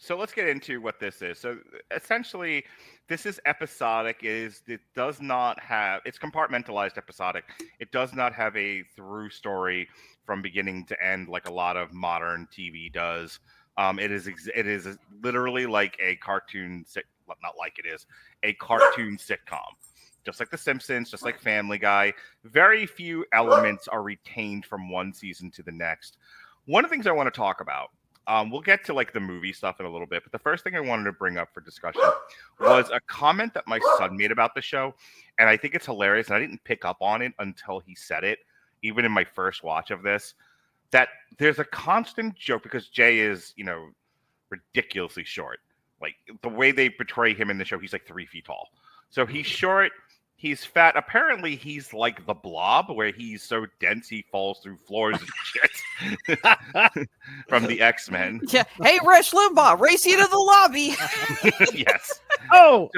So let's get into what this is. So essentially, this is episodic. It does not have, it's compartmentalized episodic. It does not have a through story from beginning to end like a lot of modern TV does. It is literally like a not like it is a cartoon sitcom, just like The Simpsons, just like Family Guy. Very few elements are retained from one season to the next. One of the things I want to talk about. We'll get to like the movie stuff in a little bit, but the first thing I wanted to bring up for discussion was a comment that my son made about the show, and I think it's hilarious, and I didn't pick up on it until he said it, even in my first watch of this, that there's a constant joke because Jay is, ridiculously short. Like the way they portray him in the show, he's like 3 feet tall. So he's short. He's fat. Apparently, he's like the Blob, where he's so dense he falls through floors and shit from the X-Men. Yeah. Hey, Rush Limbaugh, race you to the lobby. Yes. Oh.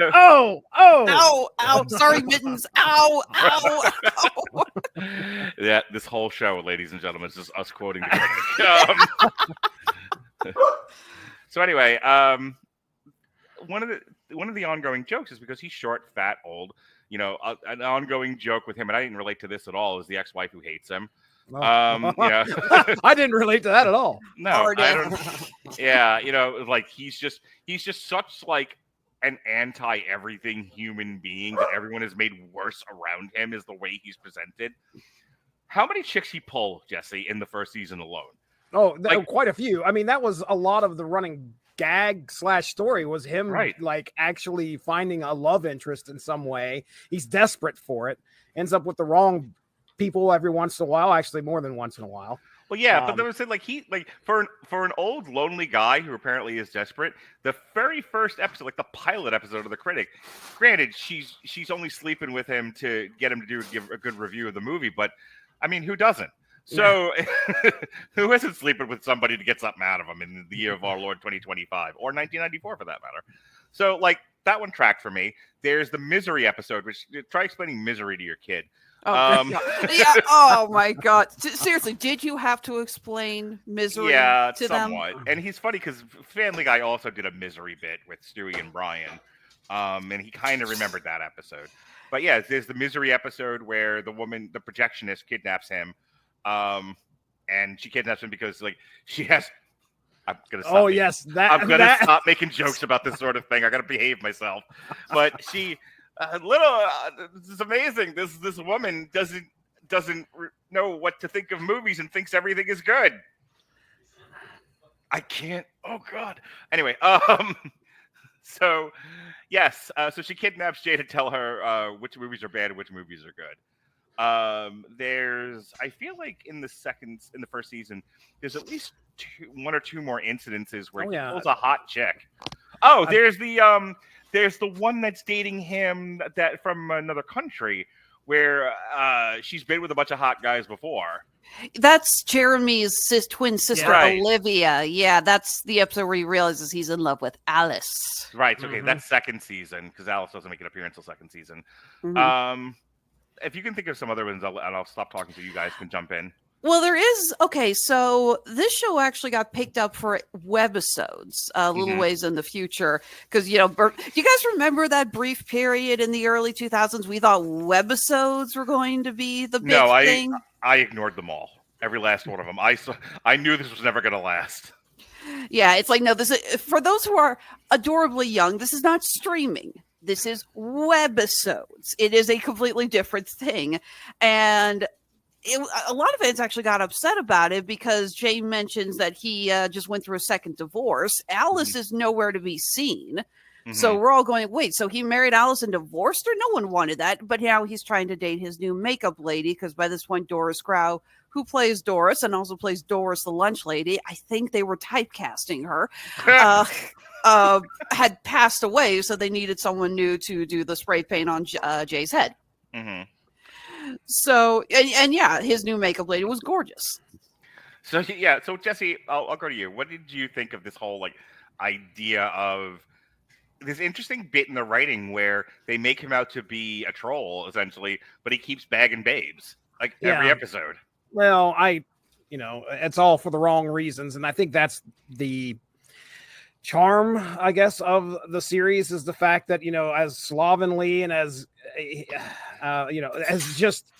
Ow. Sorry, Mittens. Ow. Yeah, this whole show, ladies and gentlemen, is just us quoting. So anyway, one of the ongoing jokes is because he's short, fat, old. An ongoing joke with him, and I didn't relate to this at all, is the ex-wife who hates him. Oh. I didn't relate to that at all. No, I don't. Yeah, like he's just such like an anti-everything human being that everyone is made worse around him is the way he's presented. How many chicks he pulled, Jesse, in the first season alone? Oh, quite a few. I mean, that was a lot of the running gag / story was him like actually finding a love interest in some way. He's desperate for it, ends up with the wrong people every once in a while, actually more than once in a while. Well, yeah, but there was like for an old lonely guy who apparently is desperate. The very first episode, like the pilot episode of the Critic, granted she's only sleeping with him to get him to give a good review of the movie, but I mean, who doesn't? So, who isn't sleeping with somebody to get something out of them in the year of our Lord 2025 or 1994 for that matter? So, like, that one tracked for me. There's the Misery episode, which try explaining misery to your kid. Yeah. Oh my God. Seriously, did you have to explain misery to somewhat. them? And he's funny because Family Guy also did a misery bit with Stewie and Brian. And he kind of remembered that episode. But yeah, there's the Misery episode where the projectionist, kidnaps him. And she kidnaps him because like she has. I'm gonna stop. Oh yes, I'm gonna stop making jokes about this sort of thing. I gotta behave myself. But she, this is amazing. This woman doesn't know what to think of movies and thinks everything is good. I can't. Oh God. Anyway, so yes, so she kidnaps Jay to tell her which movies are bad and which movies are good. I feel like in the first season, there's at least one or two more incidences where he pulls a hot chick. Oh, there's the one that's dating him that from another country where she's been with a bunch of hot guys before. That's Jeremy's twin sister, Olivia. Yeah, that's the episode where he realizes he's in love with Alice. Right. Okay, that's second season because Alice doesn't make an appearance until second season. Mm-hmm. If you can think of some other ones, I'll stop talking so you guys can jump in. Well, there is. Okay, so this show actually got picked up for webisodes a little ways in the future because, you guys remember that brief period in the early 2000s? We thought webisodes were going to be the big thing. I ignored them all. Every last one of them. I knew this was never going to last. Yeah, it's like, no, this is for those who are adorably young. This is not streaming. This is webisodes. It is a completely different thing. And a lot of fans actually got upset about it because Jay mentions that he just went through a second divorce. Alice is nowhere to be seen. So we're all going, wait, so he married Alice and divorced her? No one wanted that. But now he's trying to date his new makeup lady because by this point, Doris Crow, who plays Doris and also plays Doris the lunch lady, I think they were typecasting her, had passed away. So they needed someone new to do the spray paint on Jay's head. So, and yeah, his new makeup lady was gorgeous. So, yeah. So, Jesse, I'll go to you. What did you think of this whole idea of this interesting bit in the writing where they make him out to be a troll, essentially, but he keeps bagging babes every episode? Well, it's all for the wrong reasons. And I think that's the charm, I guess, of the series is the fact that, as slovenly and as, as just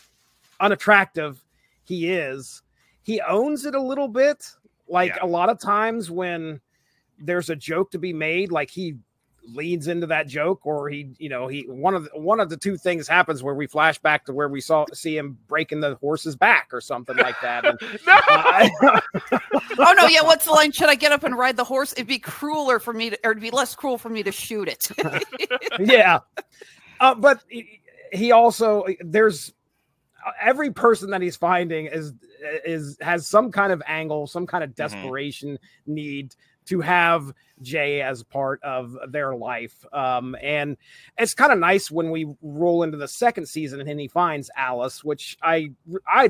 unattractive he owns it a little bit. Like a lot of times when there's a joke to be made, like he leads into that joke, or he one of the two things happens where we flash back to where we see him breaking the horse's back or something like that. And, oh no, yeah. What's the line? Should I get up and ride the horse? It'd be crueler for me it'd be less cruel for me to shoot it. Yeah. But he also, there's every person that he's finding has some kind of angle, some kind of desperation need to have Jay as part of their life. And it's kind of nice when we roll into the second season and he finds Alice, which I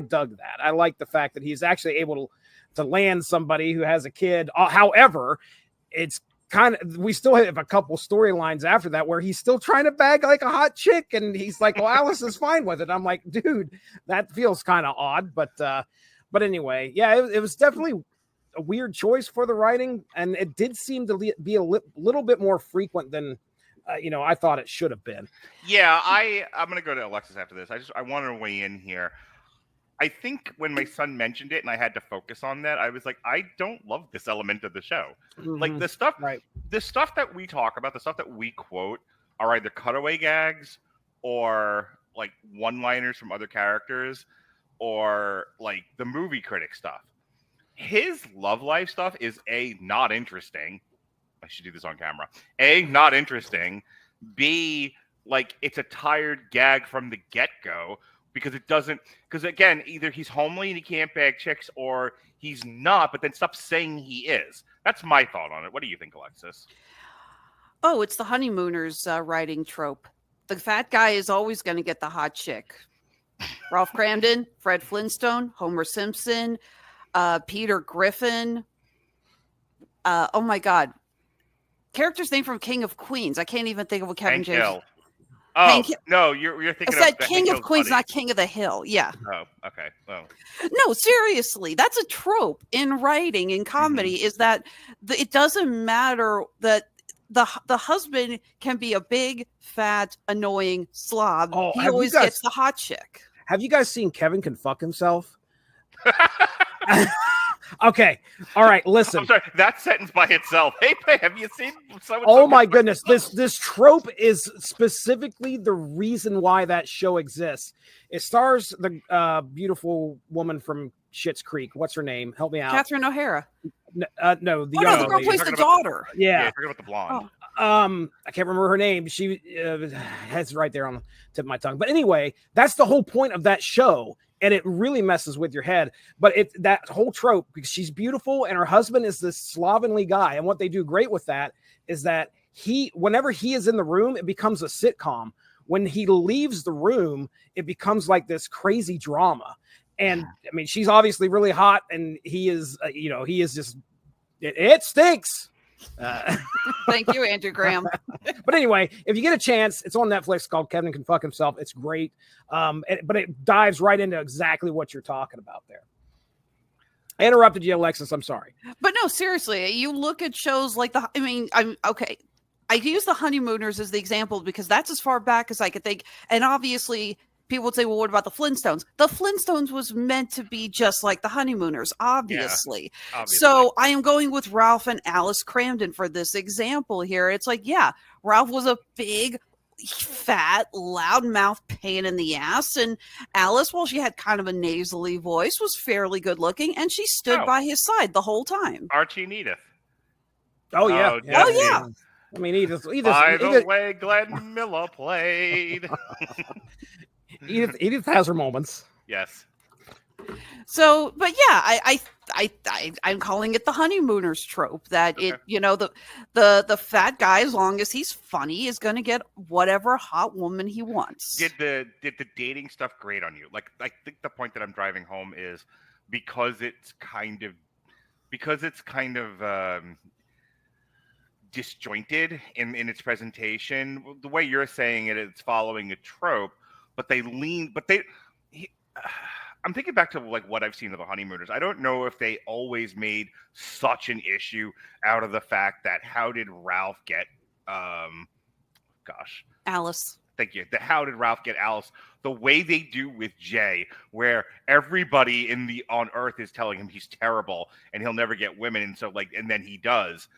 dug that. I like the fact that he's actually able to land somebody who has a kid. However, it's we still have a couple storylines after that where he's still trying to bag like a hot chick, and he's like, well, Alice is fine with it. I'm like, dude, that feels kind of odd. But anyway, yeah, it was definitely a weird choice for the writing, and it did seem to be a little bit more frequent than I thought it should have been. Yeah, I'm gonna go to Alexis after this. I want to weigh in here. I think when my son mentioned it and I had to focus on that, I was like, I don't love this element of the show. Mm-hmm. Like the stuff that we talk about, the stuff that we quote are either cutaway gags or like one-liners from other characters or like the movie critic stuff. His love life stuff is not interesting. I should do this on camera. Not interesting. B, like it's a tired gag from the get-go. Because again, either he's homely and he can't bag chicks, or he's not, but then stop saying he is. That's my thought on it. What do you think, Alexis? Oh, it's the honeymooners writing trope. The fat guy is always going to get the hot chick. Ralph Cramden, Fred Flintstone, Homer Simpson, Peter Griffin. Oh my God. Character's name from King of Queens. I can't even think of what Kevin James. Hill. Oh, no, you're thinking I said King of Queens, not King of the Hill. Yeah. Oh, okay. Well. No, seriously. That's a trope in writing, in comedy, is that it doesn't matter that the husband can be a big, fat, annoying slob. Oh, he always gets the hot chick. Have you guys seen Kevin Can Fuck Himself? Okay. All right. Listen. I'm sorry. That sentence by itself. Hey, have you seen? Oh my goodness. This trope is specifically the reason why that show exists. It stars the beautiful woman from Schitt's Creek. What's her name? Help me out. Catherine O'Hara. No, the girl plays the daughter. Yeah. Forget about the blonde. I can't remember her name. She has right there on the tip of my tongue. But anyway, that's the whole point of that show. And it really messes with your head. But that whole trope, because she's beautiful and her husband is this slovenly guy. And what they do great with that is that whenever he is in the room, it becomes a sitcom. When he leaves the room, it becomes like this crazy drama. And I mean, she's obviously really hot, and he is, he is just, it stinks. Thank you, Andrew Graham. But anyway, if you get a chance, it's on Netflix, called Kevin Can Fuck Himself. It's great. But it dives right into exactly what you're talking about there. I interrupted you, Alexis. I'm sorry. But no, seriously, you look at shows like I'm okay. I use the Honeymooners as the example because that's as far back as I could think. And obviously, people would say, well, what about the Flintstones? The Flintstones was meant to be just like the Honeymooners, obviously. Yeah, obviously. So I am going with Ralph and Alice Cramden for this example here. It's like, yeah, Ralph was a big, fat, loudmouth pain in the ass. And Alice, while she had kind of a nasally voice, was fairly good looking. And she stood by his side the whole time. Archie and Edith. Oh, yeah. Oh, yeah. I mean, Edith. By the way Glenn Miller played. Edith has her moments. Yes. So, but yeah, I'm calling it the Honeymooners trope. That okay. The fat guy, as long as he's funny, is going to get whatever hot woman he wants. Did the dating stuff grate on you? Like, I think the point that I'm driving home is because it's kind of disjointed in its presentation. The way you're saying it, it's following a trope. But I I'm thinking back to like what I've seen of the Honeymooners. I don't know if they always made such an issue out of the fact that how did Ralph get Alice. Thank you. How did Ralph get Alice? The way they do with Jay, where everybody on Earth is telling him he's terrible and he'll never get women, and then he does.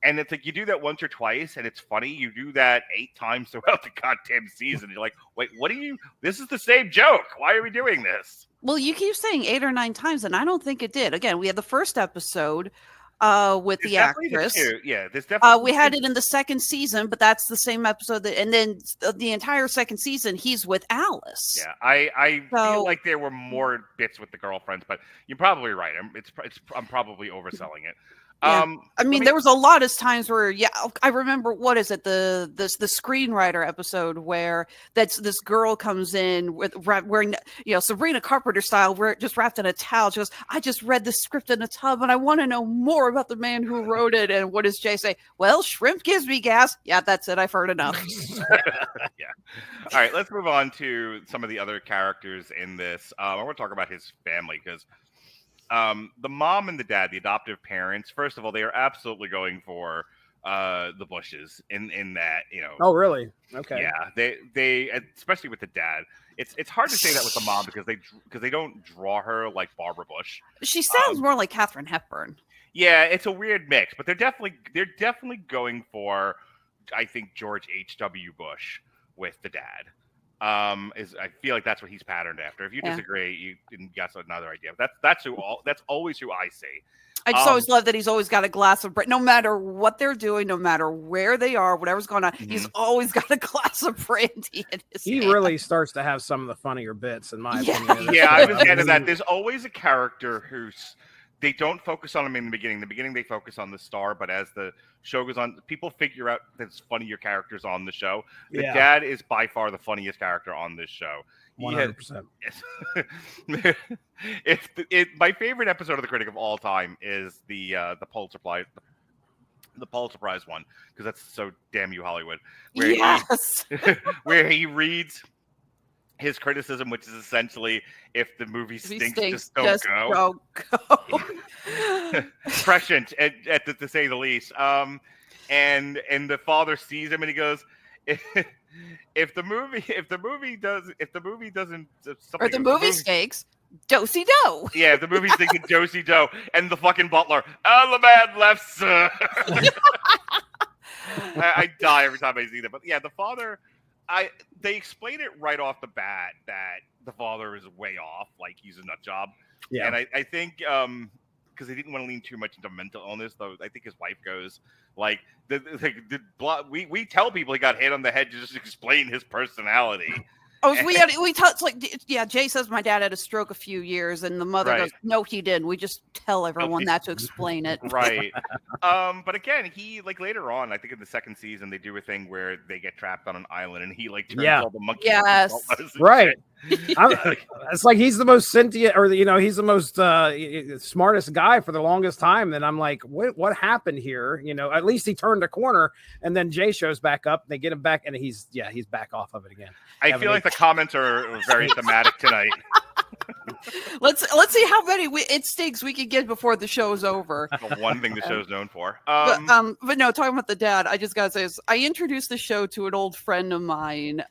And it's like you do that once or twice, and it's funny. You do that 8 times throughout the goddamn season. You're like, wait, what are you? This is the same joke. Why are we doing this? Well, you keep saying 8 or 9 times, and I don't think it did. Again, we had the first episode with the actress. There's definitely. We had it in the second season, but that's the same episode. And then the entire second season, he's with Alice. Yeah, I feel like there were more bits with the girlfriends, but you're probably right. I'm probably overselling it. Yeah. I mean, there was a lot of times where, I remember, what is it, the screenwriter episode where this girl comes in wearing, Sabrina Carpenter style, just wrapped in a towel. She goes, I just read the script in a tub and I want to know more about the man who wrote it. And what does Jay say? Well, shrimp gives me gas. Yeah, that's it. I've heard enough. Yeah. All right, let's move on to some of the other characters in this. I want to talk about his family because the mom and the dad, the adoptive parents, first of all, they are absolutely going for the Bushes in that, Oh, really? Okay. Yeah, they especially with the dad. It's hard to say that with the mom because they don't draw her like Barbara Bush. She sounds more like Katharine Hepburn. Yeah, it's a weird mix, but they're definitely going for, I think, George H.W. Bush with the dad. I feel like that's what he's patterned after. If you disagree, you got another idea. That's always who I see. I just always love that he's always got a glass of brandy. No matter what they're doing, no matter where they are, whatever's going on, he's always got a glass of brandy in his hand. He really starts to have some of the funnier bits, in my opinion. Yeah, I was getting to that. There's always a character who's. They don't focus on him in the beginning. In the beginning, they focus on the star, but as the show goes on, people figure out there's funnier characters on the show. The dad is by far the funniest character on this show. 100%. My favorite episode of The Critic of all time is the Pulitzer Prize, the Pulitzer Prize one, because that's so damn you Hollywood. Where he reads his criticism, which is essentially, if the movie stinks, just don't go. Prescient, to say the least. And the father sees him and he goes, if the movie doesn't, or the movie stinks, do-si-do. Yeah, the movie stinks, do-si-do. And the fucking butler, the man left, sir. I die every time I see that. But yeah, the father. They explain it right off the bat that the father is way off, like he's a nut job. Yeah. And I think because they didn't want to lean too much into mental illness, though I think his wife goes like we tell people he got hit on the head to just explain his personality. Oh, we talked Jay says my dad had a stroke a few years, and the mother goes, no, he didn't. We just tell everyone that to explain it. Right. But again, he later on, I think in the second season, they do a thing where they get trapped on an island, and he turns all the monkeys. Yes. Right. It's like he's the most sentient, or he's the most smartest guy for the longest time. Then I'm like, what happened here? At least he turned a corner, and then Jay shows back up. They get him back, and he's back off of it again. I feel like the comments are very thematic tonight. Let's see how many it stinks we can get before the show's over. The one thing the show's known for. But no, talking about the dad, I just gotta say this. I introduced the show to an old friend of mine.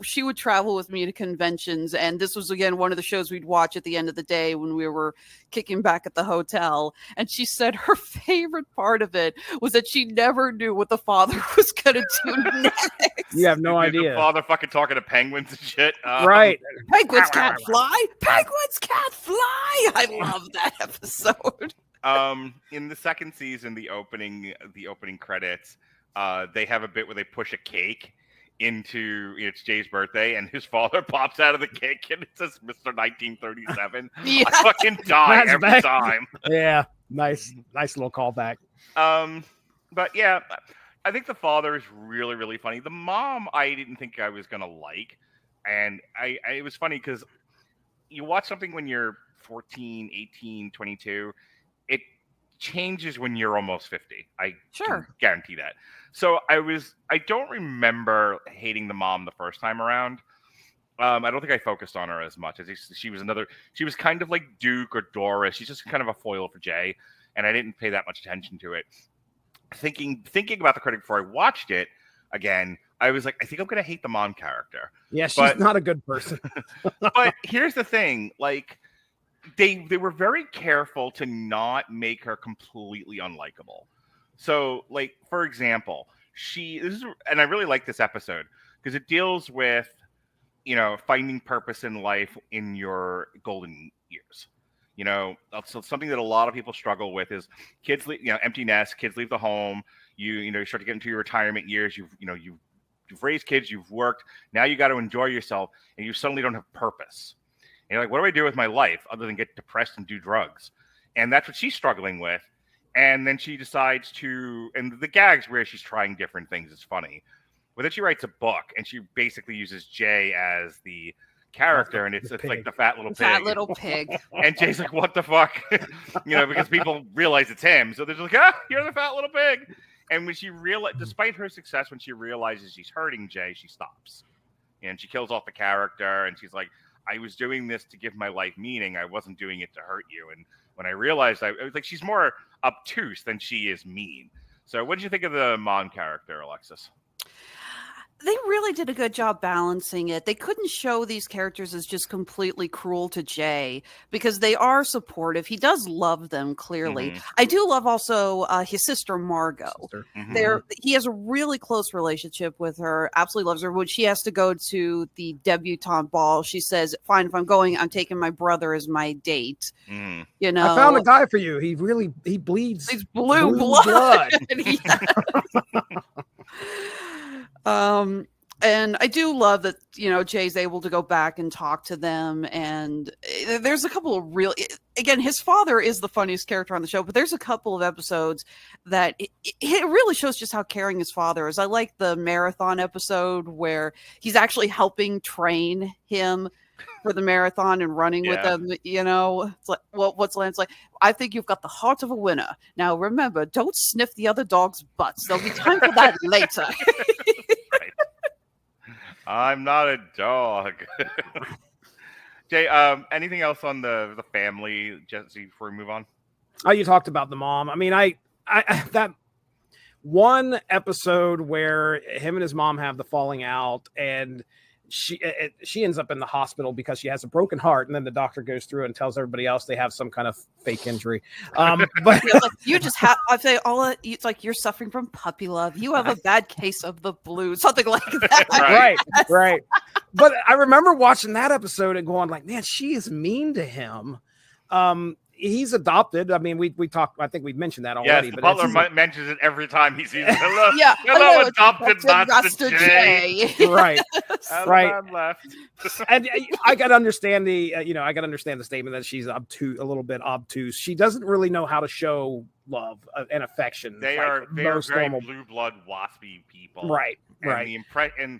She would travel with me to conventions, and this was again one of the shows we'd watch at the end of the day when we were kicking back at the hotel. And she said her favorite part of it was that she never knew what the father was gonna do next. You have no idea. The father fucking talking to penguins and shit. Right. Penguins can't fly. Penguins can't fly. I love that episode. In the second season, the opening credits, they have a bit where they push a cake into it's Jay's birthday, and his father pops out of the cake, and it says Mr. 1937. Yeah. I fucking die every time. Yeah, nice little callback. But yeah, I think the father is really, really funny. The mom, I didn't think I was gonna like, and it was funny because you watch something when you're 14, 18, 22, it changes when you're almost 50. I can guarantee that. So I don't remember hating the mom the first time around. I don't think I focused on her as much. She was kind of like Duke or Doris. She's just kind of a foil for Jay, and I didn't pay that much attention to it. Thinking about the Critic before I watched it again, I was like, I think I'm going to hate the mom character. Yeah, she's not a good person. But here's the thing, like, they were very careful to not make her completely unlikable. So, like, for example, and I really like this episode because it deals with, finding purpose in life in your golden years. So something that a lot of people struggle with is kids, empty nest, kids leave the home. You start to get into your retirement years. You've raised kids, you've worked. Now you got to enjoy yourself, and you suddenly don't have purpose. And you're like, what do I do with my life other than get depressed and do drugs? And that's what she's struggling with. And then she decides and the gags where she's trying different things is funny. But then she writes a book, and she basically uses Jay as the character, and it's like the fat little pig. Fat little pig. And Jay's like, what the fuck? Because people realize it's him. So they're just like, you're the fat little pig. And when she despite her success, when she realizes she's hurting Jay, she stops. And she kills off the character, and she's like, I was doing this to give my life meaning. I wasn't doing it to hurt you. And when I realized, I was like, she's more obtuse than she is mean. So what did you think of the mom character, Alexis? They really did a good job balancing it. They couldn't show these characters as just completely cruel to Jay because they are supportive. He does love them, clearly. Mm-hmm. I do love also his sister, Margot. Mm-hmm. He has a really close relationship with her, absolutely loves her. When she has to go to the debutante ball, she says, fine, if I'm going, I'm taking my brother as my date. Mm. I found a guy for you. He bleeds. He's blue blood. And I do love that, Jay's able to go back and talk to them. And there's a couple of again, his father is the funniest character on the show, but there's a couple of episodes that it really shows just how caring his father is. I like the marathon episode where he's actually helping train him for the marathon and running with them. It's like, what's Lance like? I think you've got the heart of a winner. Now, remember, don't sniff the other dog's butts. There'll be time for that later. Right. I'm not a dog. Jay, anything else on the family, Jesse, before we move on? Oh, you talked about the mom. I mean, I that one episode where him and his mom have the falling out, and she ends up in the hospital because she has a broken heart, and then the doctor goes through and tells everybody else they have some kind of fake injury. But you just have, I say, it's like you're suffering from puppy love. You have a bad case of the blues, something like that. Right. But I remember watching that episode and going like, man, she is mean to him. He's adopted. I mean, we talked. I think we mentioned that already. Yes, but Butler mentions it every time he sees it. Hello, adopted Master Jay. Right. Left. And I got to understand the statement that she's a little bit obtuse. She doesn't really know how to show love and affection. They are very blue blood waspy people. Right. And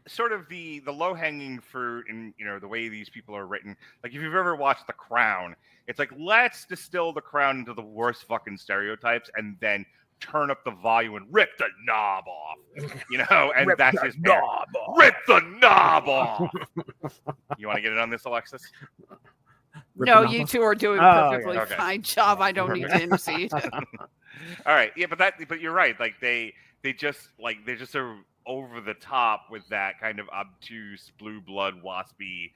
sort of the low hanging fruit, and the way these people are written. Like if you've ever watched The Crown, it's like, let's distill The Crown into the worst fucking stereotypes and then turn up the volume and rip the knob off. And rip that's his knob off. Rip the knob off. You want to get it on this, Alexis? No, you two are doing a perfectly fine job. I don't need to intercede. All right, yeah, but you're right. Like they're just so over the top with that kind of obtuse blue blood waspy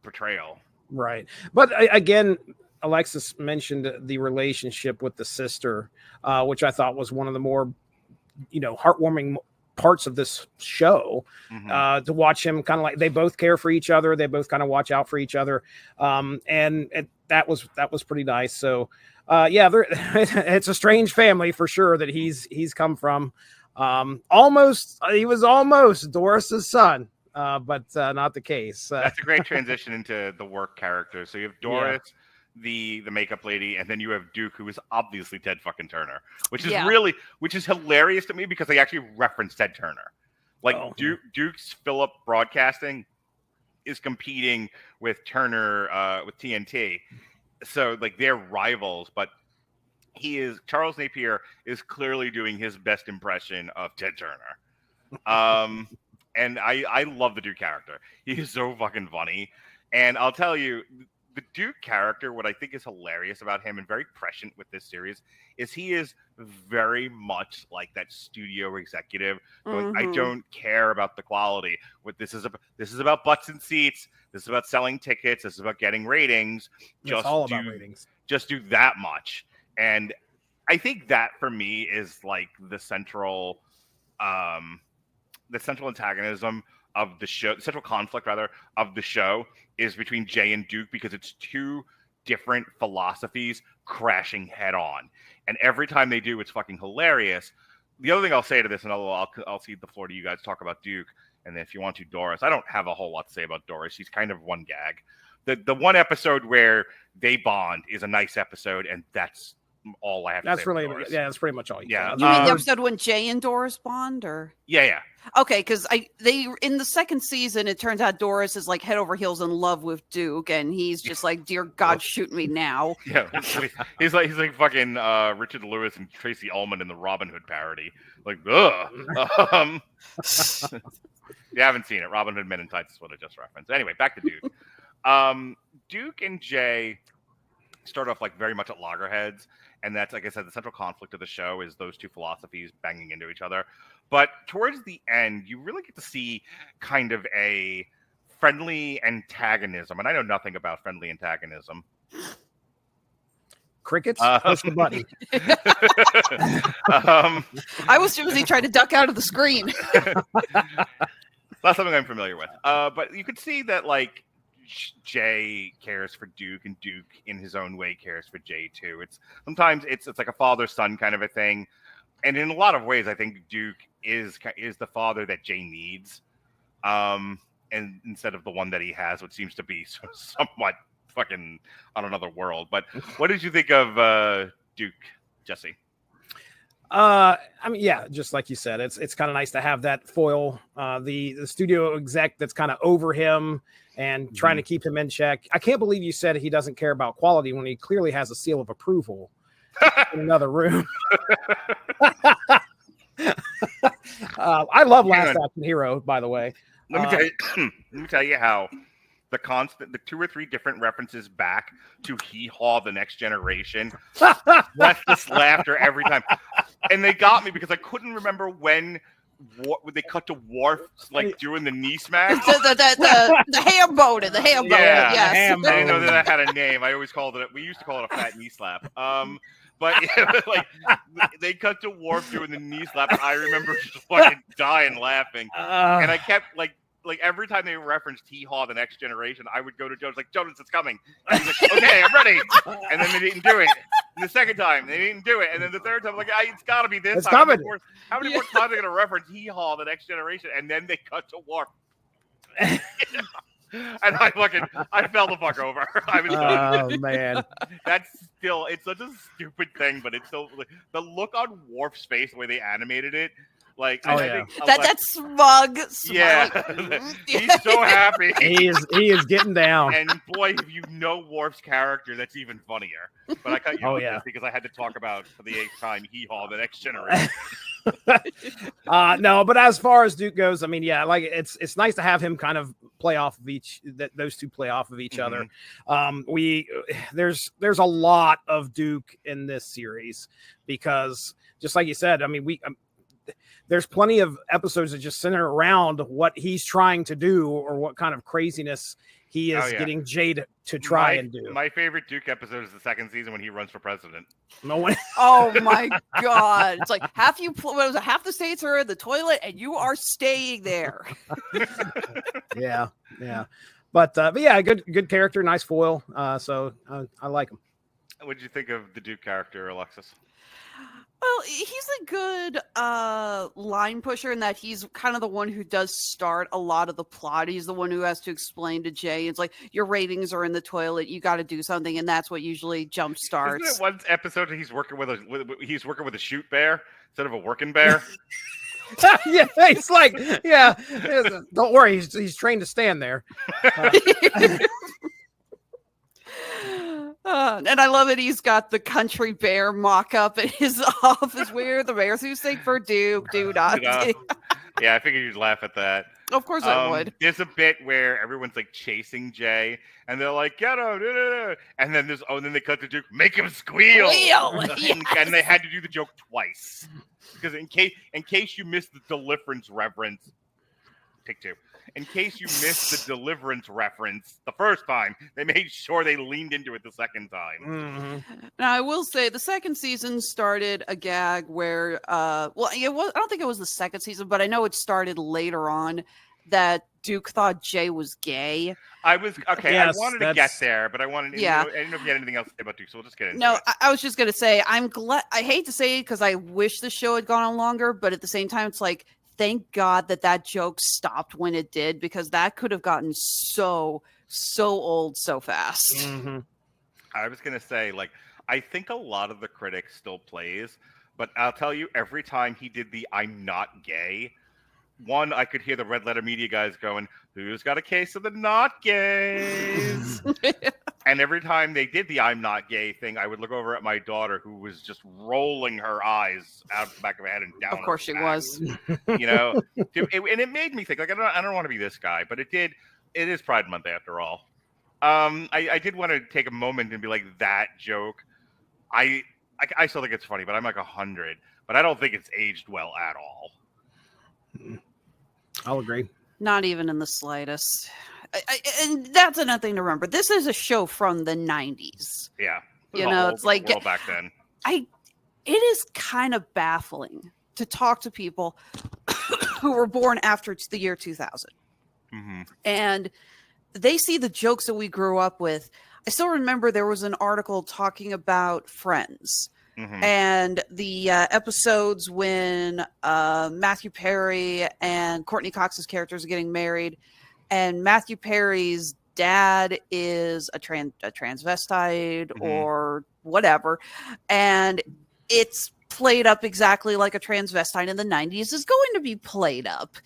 portrayal. Right. But again, Alexis mentioned the relationship with the sister, which I thought was one of the more, heartwarming parts of this show. Mm-hmm. To watch him kind of like they both care for each other. They both kind of watch out for each other. That was pretty nice. So, it's a strange family for sure that he's come from. He was almost Doris's son. But not the case. That's a great transition into the work characters. So you have Doris, the makeup lady, and then you have Duke, who is obviously Ted fucking Turner, which is hilarious to me because they actually reference Ted Turner. Like Duke's Philip Broadcasting is competing with Turner with TNT, so like they're rivals. But Charles Napier is clearly doing his best impression of Ted Turner. And I love the Duke character. He is so fucking funny. And I'll tell you, the Duke character, what I think is hilarious about him and very prescient with this series is he is very much like that studio executive going, I don't care about the quality. What this is about butts and seats. This is about selling tickets. This is about getting ratings. It's all about ratings. Just do that much. And I think that for me is like the central antagonism of the show, the central conflict rather of the show is between Jay and Duke, because it's two different philosophies crashing head on. And every time they do, it's fucking hilarious. The other thing I'll say to this, and I'll cede the floor to you guys, talk about Duke. And then if you want to, Doris, I don't have a whole lot to say about Doris. She's kind of one gag. The one episode where they bond is a nice episode, and that's all I have to say. That's really, that's pretty much all. You mean the episode when Jay and Doris bond, or? Yeah. Okay, because they in the second season, it turns out Doris is like head over heels in love with Duke, and he's just like, "Dear God, shoot me now." Yeah, he's like fucking Richard Lewis and Tracy Ullman in the Robin Hood parody. Like, ugh. You haven't seen it. Robin Hood Men in Tights is what I just referenced. Anyway, back to Duke. Duke and Jay start off like very much at loggerheads, and that's, like I said, the central conflict of the show is those two philosophies banging into each other. But towards the end, you really get to see kind of a friendly antagonism, and I know nothing about friendly antagonism. Crickets? Push the button. I was too busy trying to duck out of the screen. Not something I'm familiar with. But you could see that, like, Jay cares for Duke, and Duke, in his own way, cares for Jay too. Sometimes it's like a father-son kind of a thing, and in a lot of ways, I think Duke is the father that Jay needs, and instead of the one that he has, which seems to be somewhat fucking on another world. But what did you think of Duke, Jesse? I mean, yeah, just like you said, it's kind of nice to have that foil, the studio exec that's kind of over him and trying to keep him in check. I can't believe you said he doesn't care about quality when he clearly has a seal of approval in another room. I love Last Action Hero, by the way. Let me tell you how the 2 or 3 different references back to Hee Haw, The Next Generation, left this laughter every time. And they got me because I couldn't remember when they cut to Worf like doing the knee smack. The ham bone and the ham bone. Yeah, yes. I didn't know that had a name. I always called it. We used to call it a fat knee slap. But like they cut to Worf doing the knee slap, and I remember just fucking dying laughing. And I kept like every time they referenced Hee Haw, The Next Generation, I would go to Jonas like, Jonas, it's coming. And he's like, okay, I'm ready. And then they didn't do it. And the second time, they didn't do it. And then the third time, I'm like, it's got to be this it's time. Coming. How many more times are they going to reference Hee Haw, The Next Generation? And then they cut to Worf. And I fell the fuck over. I was oh man, it's such a stupid thing, but it's so the look on Worf's face, the way they animated it, like I think that smug. Yeah, he's so happy. He is getting down. And boy, if you know Worf's character, that's even funnier. But I cut you off this because I had to talk about for the 8th time Hee Haw, The Next Generation. No, but as far as Duke goes, I mean, yeah, like it's nice to have him kind of play off of those two play off of each other. There's a lot of Duke in this series because just like you said, I mean, there's plenty of episodes that just center around what he's trying to do or what kind of craziness he is getting Jay to try and do. My favorite Duke episode is the 2nd season when he runs for president. No way. Oh my God. It's like half the states are in the toilet and you are staying there. Yeah. But yeah, good character, nice foil. So I like him. What did you think of the Duke character, Alexis? Well, he's a good line pusher in that he's kind of the one who does start a lot of the plot. He's the one who has to explain to Jay, it's like, your ratings are in the toilet. You got to do something. And that's what usually jump starts. Isn't it one episode he's working with a shoot bear instead of a working bear? Yeah, he's like, don't worry. He's trained to stand there. And I love it. He's got the country bear mock-up in his office where the bears who sing for Duke do not. Yeah, I figured you'd laugh at that. Of course I would. There's a bit where everyone's like chasing Jay, and they're like, "Get him!" And then then they cut the joke, "Make him squeal!" And they had to do the joke twice because in case you missed the Deliverance reference, take two. In case you missed the Deliverance reference the first time, they made sure they leaned into it the second time. Mm-hmm. Now, I will say the second season started a gag where, I don't think it was the second season, but I know it started later on that Duke thought Jay was gay. I was okay. Yes, I wanted to get there, but I wanted. Yeah. I didn't know if you had anything else to say about Duke, so we'll just get into it. No, I was just gonna say I'm glad. I hate to say it because I wish the show had gone on longer, but at the same time, it's like thank God that joke stopped when it did because that could have gotten so old so fast. Mm-hmm. I was gonna say I think a lot of the Critic still plays, but I'll tell you, every time he did the "I'm not gay." One, I could hear the Red Letter Media guys going, "Who's got a case of the not gays?" And every time they did the "I'm not gay" thing, I would look over at my daughter, who was just rolling her eyes out the back of her head and down. Of course, she was. And it made me think. I don't want to be this guy, but it did. It is Pride Month after all. I did want to take a moment and be like, that joke. I still think it's funny, but I'm like 100. But I don't think it's aged well at all. I'll agree. Not even in the slightest. And that's another thing to remember. This is a show from the 90s. Yeah. It's like back then. It is kind of baffling to talk to people who were born after the year 2000. Mm-hmm. And they see the jokes that we grew up with. I still remember there was an article talking about Friends. Mm-hmm. And the episodes when Matthew Perry and Courtney Cox's characters are getting married, and Matthew Perry's dad is a transvestite mm-hmm. or whatever, and it's played up exactly like a transvestite in the 90s is going to be played up.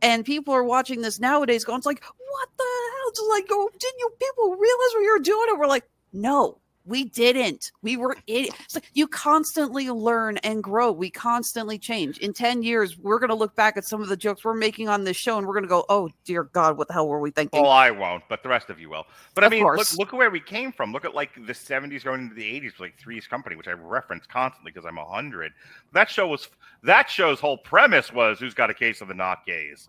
And people are watching this nowadays going, it's like, what the hell? It's like, didn't you people realize what you were doing? And we're like, no. We didn't. We were idiots. It's like you constantly learn and grow. We constantly change. In 10 years, we're going to look back at some of the jokes we're making on this show, and we're going to go, oh, dear God, what the hell were we thinking? Well, I won't, but the rest of you will. But I mean, course. look at where we came from. Look at like the 70s going into the 80s, like Three's Company, which I reference constantly because I'm 100. That show's whole premise was who's got a case of the not gays.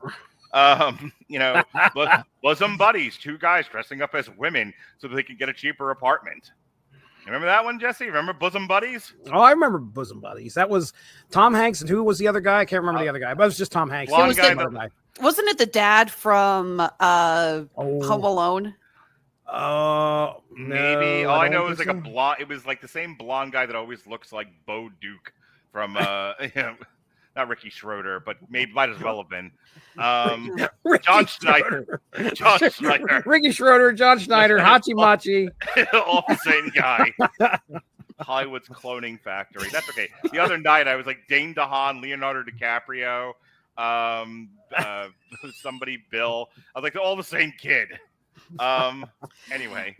Bosom buddies, two guys dressing up as women so that they can get a cheaper apartment. Remember that one, Jesse? Remember Bosom Buddies? Oh, I remember Bosom Buddies. That was Tom Hanks, and who was the other guy? I can't remember the other guy, but it was just Tom Hanks. Wasn't it the dad from Home Alone? Maybe. No, all I know is like a blonde. It was like the same blonde guy that always looks like Bo Duke from not Ricky Schroeder, but maybe might as well have been. John Schneider. Ricky Schroeder, John Schneider, Hachi Machi. All the same guy. Hollywood's cloning factory. That's okay. The other night I was like Dane DeHaan, Leonardo DiCaprio, somebody Bill. I was like, they're all the same kid. Anyway.